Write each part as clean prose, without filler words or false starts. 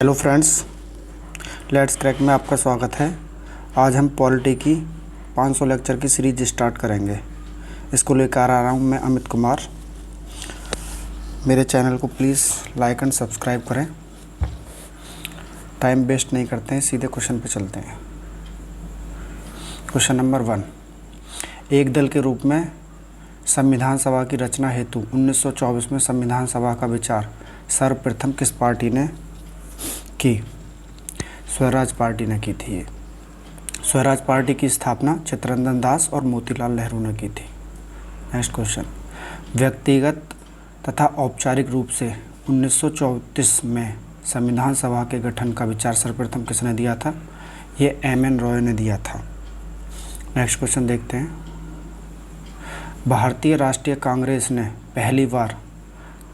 Hello friends, let's crack में आपका स्वागत है। आज हम पॉलिटी की 500 लेक्चर की सीरीज स्टार्ट करेंगे। इसको लेकर आ रहा हूँ मैं अमित कुमार। मेरे चैनल को प्लीज़ लाइक एंड सब्सक्राइब करें। टाइम वेस्ट नहीं करते हैं, सीधे क्वेश्चन पे चलते हैं। क्वेश्चन नंबर 1, एक दल के रूप में संविधान सभा की रचना हेतु 1924 में संविधान सभा का विचार सर्वप्रथम किस पार्टी ने की? स्वराज पार्टी ने की थी। स्वराज पार्टी की स्थापना चित्तरंजन दास और मोतीलाल नेहरू ने की थी। नेक्स्ट क्वेश्चन, व्यक्तिगत तथा औपचारिक रूप से 1934 में संविधान सभा के गठन का विचार सर्वप्रथम किसने दिया था? ये एम.एन. रॉय ने दिया था। नेक्स्ट क्वेश्चन देखते हैं, भारतीय राष्ट्रीय कांग्रेस ने पहली बार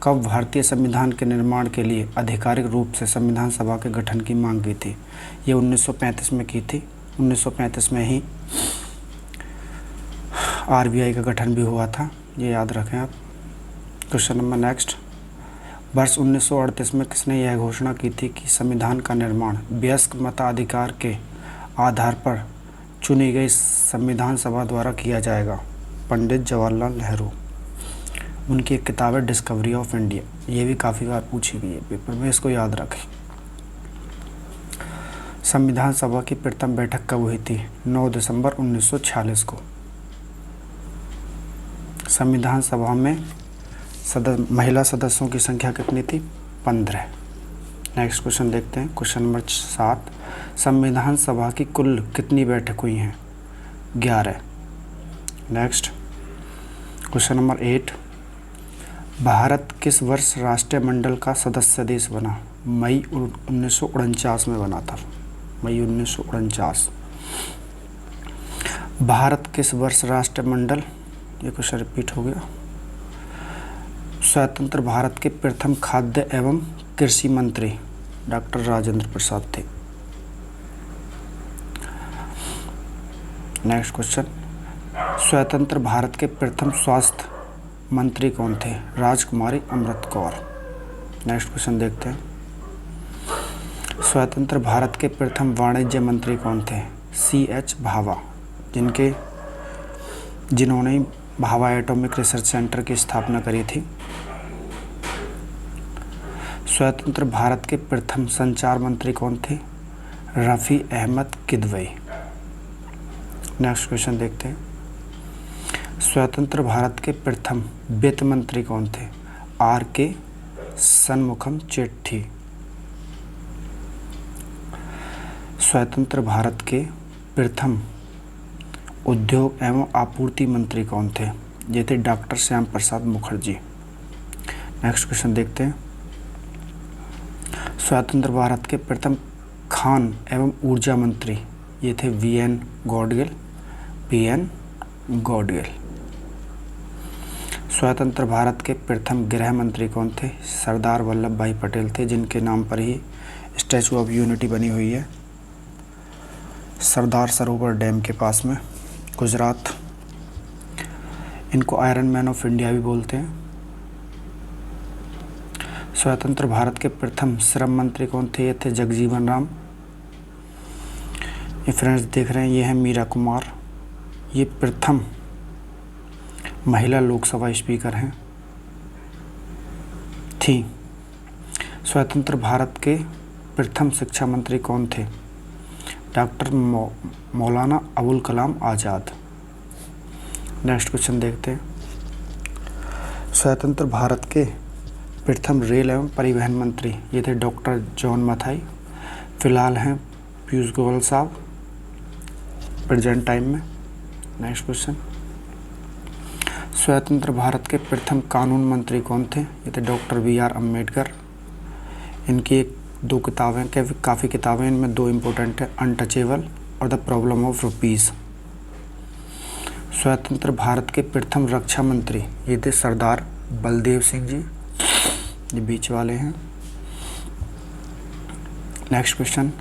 कब भारतीय संविधान के निर्माण के लिए आधिकारिक रूप से संविधान सभा के गठन की मांग की थी? ये 1935 में की थी। 1935 में ही आरबीआई का गठन भी हुआ था, ये याद रखें आप। क्वेश्चन नंबर नेक्स्ट, वर्ष 1938 में किसने यह घोषणा की थी कि संविधान का निर्माण वयस्क मताधिकार के आधार पर चुनी गई संविधान सभा द्वारा किया जाएगा? पंडित जवाहरलाल नेहरू। उनकी एक किताब है डिस्कवरी ऑफ इंडिया, ये भी काफ़ी बार पूछी गई है पेपर में, इसको याद रखें। संविधान सभा की प्रथम बैठक कब हुई थी? 9 दिसंबर 1946 को। संविधान सभा में महिला सदस्यों की संख्या कितनी थी? 15। नेक्स्ट क्वेश्चन देखते हैं। क्वेश्चन नंबर 7, संविधान सभा की कुल कितनी बैठक हुई हैं? 11। नेक्स्ट क्वेश्चन नंबर 8, भारत किस वर्ष राष्ट्रमंडल का सदस्य देश बना? मई 1949 में बना था। मई 1949। भारत किस वर्ष राष्ट्रमंडल, ये क्वेश्चन रिपीट हो गया। स्वतंत्र भारत के प्रथम खाद्य एवं कृषि मंत्री डॉक्टर राजेंद्र प्रसाद थे। नेक्स्ट क्वेश्चन, स्वतंत्र भारत के प्रथम स्वास्थ्य मंत्री कौन थे? राजकुमारी अमृत कौर। नेक्स्ट क्वेश्चन देखते हैं, स्वतंत्र भारत के प्रथम वाणिज्य मंत्री कौन थे? C.H. भाभा, जिन्होंने भाभा एटॉमिक रिसर्च सेंटर की स्थापना करी थी। स्वतंत्र भारत के प्रथम संचार मंत्री कौन थे? रफ़ी अहमद किदवई। नेक्स्ट क्वेश्चन देखते हैं, स्वतंत्र भारत के प्रथम वित्त मंत्री कौन थे? R.K. शनमुखम चेट्टी। स्वतंत्र भारत के प्रथम उद्योग एवं आपूर्ति मंत्री कौन थे? ये थे doctor Shyam Prasad Mukherjee. Next question देखते हैं, स्वतंत्र भारत के प्रथम खान एवं ऊर्जा मंत्री, ये थे V.N. गॉडगिल। स्वतंत्र भारत के प्रथम गृह मंत्री कौन थे? सरदार वल्लभ भाई पटेल थे, जिनके नाम पर ही स्टैचू ऑफ यूनिटी बनी हुई है सरदार सरोवर डैम के पास में, गुजरात। इनको आयरन मैन ऑफ इंडिया भी बोलते हैं। स्वतंत्र भारत के प्रथम श्रम मंत्री कौन थे? ये थे जगजीवन राम। ये फ्रेंड्स देख रहे हैं, ये है मीरा कुमार। ये प्रथम महिला लोकसभा स्पीकर हैं थी। स्वतंत्र भारत के प्रथम शिक्षा मंत्री कौन थे? Doctor Maulana Abul Kalam Azad. Next question देखते हैं, स्वतंत्र भारत के प्रथम रेल एवं परिवहन मंत्री, ये थे डॉक्टर जॉन मथाई। फिलहाल हैं पीयूष गोयल साहब प्रेजेंट टाइम में। नेक्स्ट क्वेश्चन, स्वतंत्र भारत के प्रथम कानून मंत्री कौन थे? ये थे डॉक्टर B.R. अम्बेडकर। इनकी दो किताबें, काफ़ी किताबें, इनमें दो इम्पोर्टेंट है, अनटचेबल और द प्रॉब्लम ऑफ रुपीज़। स्वतंत्र भारत के प्रथम रक्षा मंत्री, ये थे सरदार बलदेव सिंह जी, ये बीच वाले हैं। नेक्स्ट क्वेश्चन,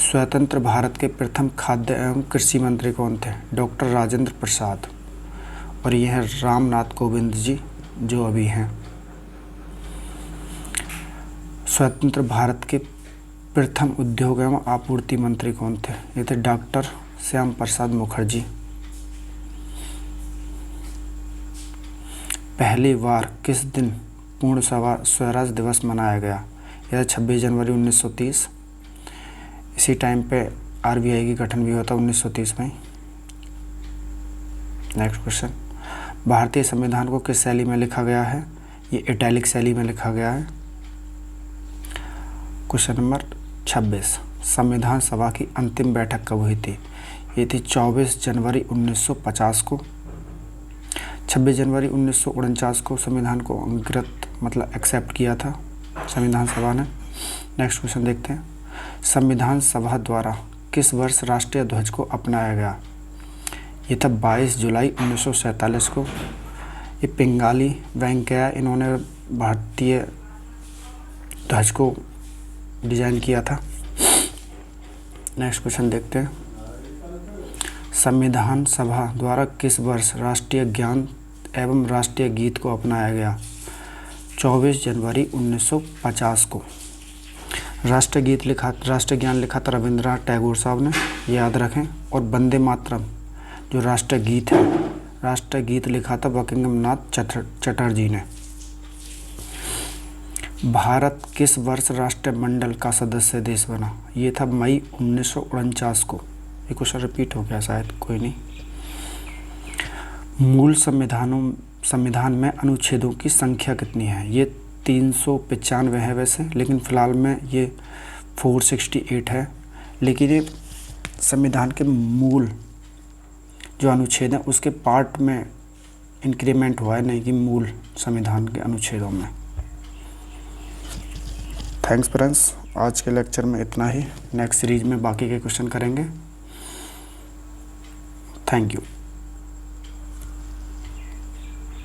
स्वतंत्र भारत के प्रथम खाद्य एवं कृषि मंत्री कौन थे? डॉक्टर राजेंद्र प्रसाद। और ये हैं रामनाथ कोविंद जी, जो अभी हैं। स्वतंत्र भारत के प्रथम उद्योग एवं आपूर्ति मंत्री कौन थे? ये थे डॉक्टर श्याम प्रसाद मुखर्जी। पहली बार किस दिन पूर्ण स्वराज दिवस मनाया गया? यह 26 जनवरी 1930। इसी टाइम पे आरबीआई की गठन भी होता 1930 में। नेक्स्ट क्वेश्चन, भारतीय संविधान को किस शैली में लिखा गया है? ये इटैलिक शैली में लिखा गया है। क्वेश्चन नंबर 26, संविधान सभा की अंतिम बैठक कब हुई थी? ये थी 24 जनवरी 1950 को। 26 जनवरी 1949 को संविधान को अंगीकृत मतलब एक्सेप्ट किया था संविधान सभा ने। नेक्स्ट क्वेश्चन देखते हैं, संविधान सभा द्वारा किस वर्ष राष्ट्रीय ध्वज को अपनाया गया? ये था 22 जुलाई 1947 को। ये पिंगाली वेंकैया इन्होंने भारतीय ध्वज को डिजाइन किया था। नेक्स्ट क्वेश्चन देखते हैं, संविधान सभा द्वारा किस वर्ष राष्ट्रीय ज्ञान एवं राष्ट्रीय गीत को अपनाया गया? 24 जनवरी 1950 को। राष्ट्रीय ज्ञान लिखा था रविंद्रनाथ टैगोर साहब ने, याद रखें। और वंदे मातरम जो राष्ट्रीय गीत है, राष्ट्रीय गीत लिखा था बंकिम नाथ चटर्जी ने। भारत किस वर्ष राष्ट्रमंडल का सदस्य देश बना? ये था मई 1949 को। ये क्वेश्चन रिपीट हो गया शायद, कोई नहीं। मूल संविधान में अनुच्छेदों की संख्या कितनी है? ये 395 है वैसे, लेकिन फ़िलहाल में ये 468 है। लेकिन ये संविधान के मूल जो अनुच्छेद हैं उसके पार्ट में इंक्रीमेंट हुआ है, नहीं कि मूल संविधान के अनुच्छेदों में। थैंक्स फ्रेंड्स, आज के लेक्चर में इतना ही। नेक्स्ट सीरीज में बाकी के क्वेश्चन करेंगे। Thank you.